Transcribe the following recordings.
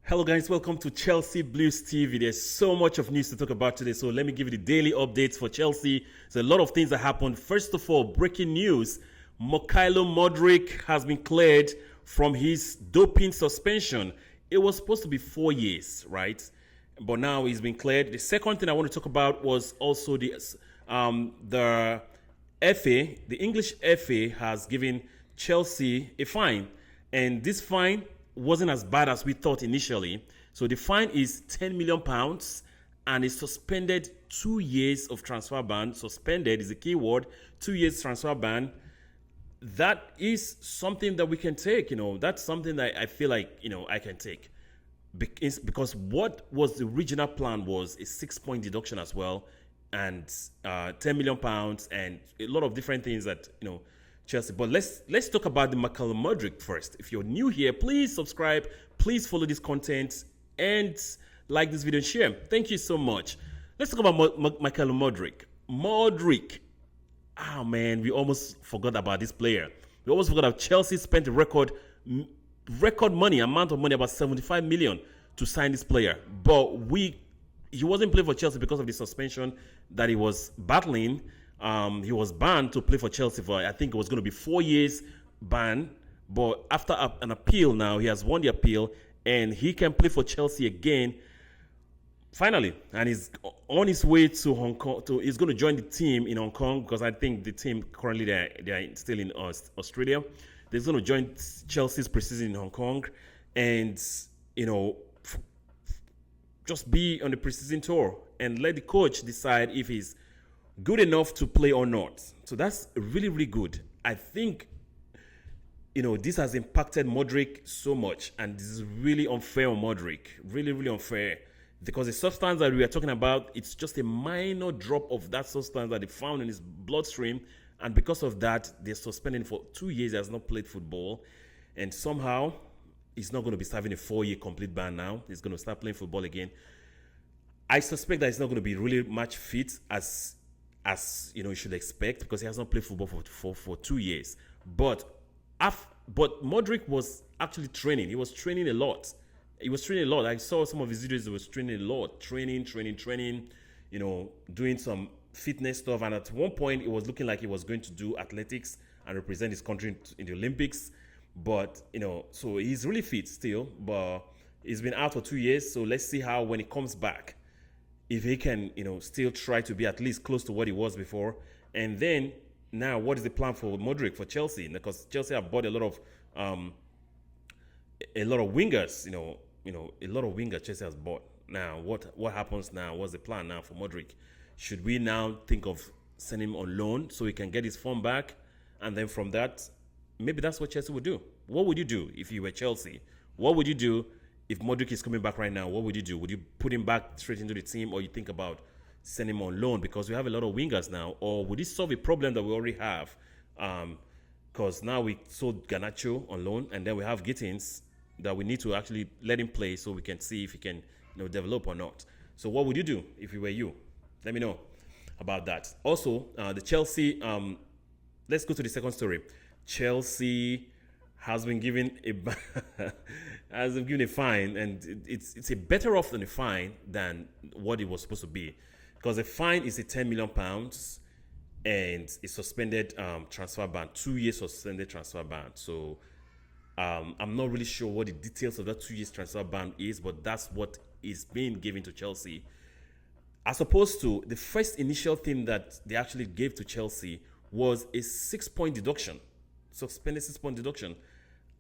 Hello guys, welcome to Chelsea Blues TV. There's so much of news to talk about today, so let me give you the daily updates for Chelsea. There's a lot of things that happened. First of all, breaking news, Mykhailo Mudryk has been cleared from his doping suspension. It was supposed to be 4 years, right? But now he's been cleared. The second thing I want to talk about was also the FA, the English FA has given Chelsea a fine, and this fine wasn't as bad as we thought initially. So the fine is £10 million and is suspended 2 years of transfer ban. Suspended is the key word. 2 years transfer ban. That is something that we can take. That's something that I feel like I can take, because what was the original plan was a 6-point deduction as well, and £10 million and a lot of different things that Chelsea. But let's talk about the Mykhailo Mudryk first. If you're new here, please subscribe, please follow this content, and like this video and share. Thank you so much. Let's talk about Mykhailo Mudryk. Oh man, we almost forgot about this player. We almost forgot that Chelsea spent a record amount of money, about 75 million, to sign this player. But he wasn't playing for Chelsea because of the suspension that he was battling. He was banned to play for Chelsea for, I think it was going to be 4 years ban. But after an appeal now, he has won the appeal and he can play for Chelsea again, finally. And he's on his way to Hong Kong. He's going to join the team in Hong Kong, because I think the team currently they're still in Australia. They're going to join Chelsea's preseason in Hong Kong and, just be on the preseason tour and let the coach decide if he's good enough to play or not. So that's really, really good. I think, this has impacted Mudryk so much, and this is really unfair on Mudryk. Really, really unfair. Because the substance that we are talking about, it's just a minor drop of that substance that they found in his bloodstream. And because of that, they're suspending for 2 years. He has not played football. And somehow, he's not going to be serving a 4-year complete ban now. He's going to start playing football again. I suspect that he's not going to be really much fit as you should expect, because he has not played football for 2 years. But Mudryk was actually training. He was training a lot. I saw some of his videos. He was training a lot, training, doing some fitness stuff. And at one point, it was looking like he was going to do athletics and represent his country in the Olympics. But so he's really fit still. But he's been out for 2 years. So let's see how, when he comes back, if he can, still try to be at least close to what he was before. And then now, what is the plan for Mudryk for Chelsea? Because Chelsea have bought a lot of wingers. A lot of wingers Chelsea has bought. Now, what happens now? What's the plan now for Mudryk? Should we now think of sending him on loan so he can get his form back? And then from that, maybe that's what Chelsea would do. What would you do if you were Chelsea? What would you do if Mudryk is coming back right now? What would you do? Would you put him back straight into the team, or you think about sending him on loan, because we have a lot of wingers now? Or would this solve a problem that we already have? Because now we sold Garnacho on loan, and then we have Gittins that we need to actually let him play so we can see if he can develop or not. So what would you do if you were you? Let me know about that. Also, the Chelsea, let's go to the second story. Chelsea has been given a fine, and it's a better off than a fine than what it was supposed to be, because a fine is a £10 million and it's suspended transfer ban, 2 years suspended transfer ban. So I'm not really sure what the details of that 2 years transfer ban is, but that's what is being given to Chelsea, as opposed to the first initial thing that they actually gave to Chelsea was a 6-point deduction, suspended 6-point deduction,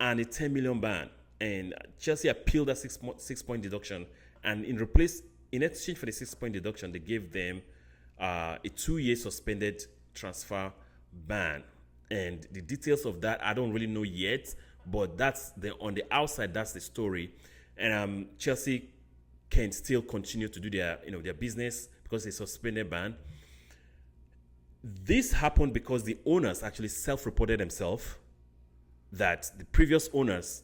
and a 10 million ban. And Chelsea appealed that 6-point deduction, and in exchange for the 6-point deduction, they gave them a 2-year suspended transfer ban. And the details of that, I don't really know yet, but that's on the outside, that's the story. And Chelsea can still continue to do their business because they suspended ban. This happened because the owners actually self-reported themselves that the previous owners,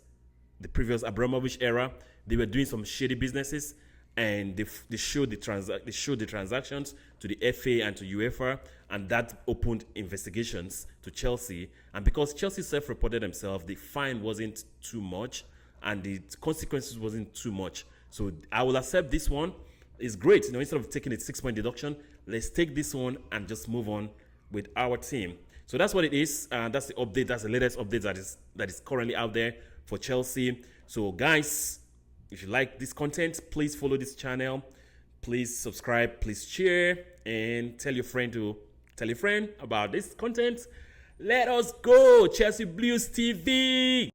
the previous Abramovich era, they were doing some shady businesses, and they showed the transactions to the FA and to UEFA, and that opened investigations to Chelsea. And because Chelsea self-reported themselves, the fine wasn't too much, and the consequences wasn't too much. So I will accept this one. It's great. Instead of taking a 6-point deduction, let's take this one and just move on with our team. So that's what it is. That's the update. That's the latest update that is currently out there for Chelsea. So guys, if you like this content, please follow this channel. Please subscribe. Please share and tell your friend about this content. Let us go, Chelsea Blues TV.